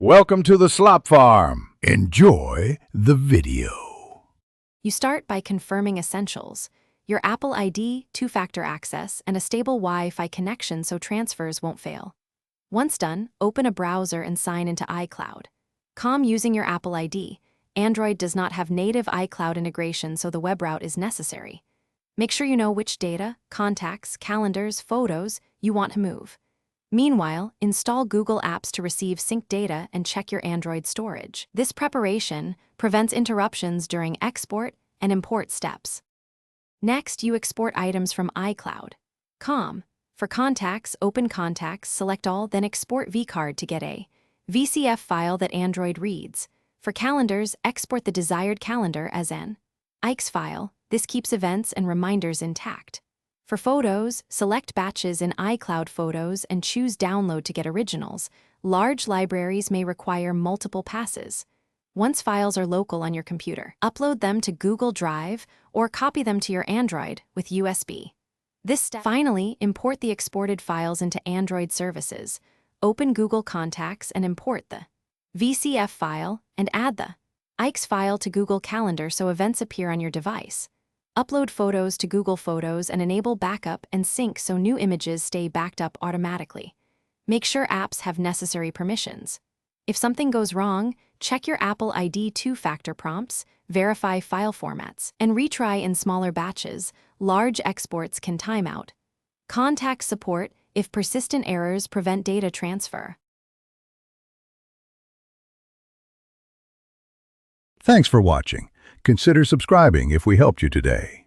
Welcome to the Slop Farm. Enjoy the video. You start by confirming essentials: your Apple ID, two-factor access, and a stable Wi-Fi connection so transfers won't fail. Once done, open a browser and sign into iCloud. Using your Apple ID. Android does not have native iCloud integration, so the web route is necessary. Make sure you know which data, contacts, calendars, photos you want to move. Meanwhile, install Google Apps to receive synced data and check your Android storage. This preparation prevents interruptions during export and import steps. Next, you export items from iCloud. For contacts, open Contacts, select all, then export vCard to get a VCF file that Android reads. For calendars, export the desired calendar as an IX file. This keeps events and reminders intact. For photos, select batches in iCloud Photos and choose Download to get originals. Large libraries may require multiple passes. Once files are local on your computer, upload them to Google Drive or copy them to your Android with USB. This step. Finally, import the exported files into Android services. Open Google Contacts and import the VCF file and add the IX file to Google Calendar so events appear on your device. Upload photos to Google Photos and enable backup and sync so new images stay backed up automatically. Make sure apps have necessary permissions. If something goes wrong, check your Apple ID two-factor prompts, verify file formats, and retry in smaller batches. Large exports can time out. Contact support if persistent errors prevent data transfer. Thanks for watching. Consider subscribing if we helped you today.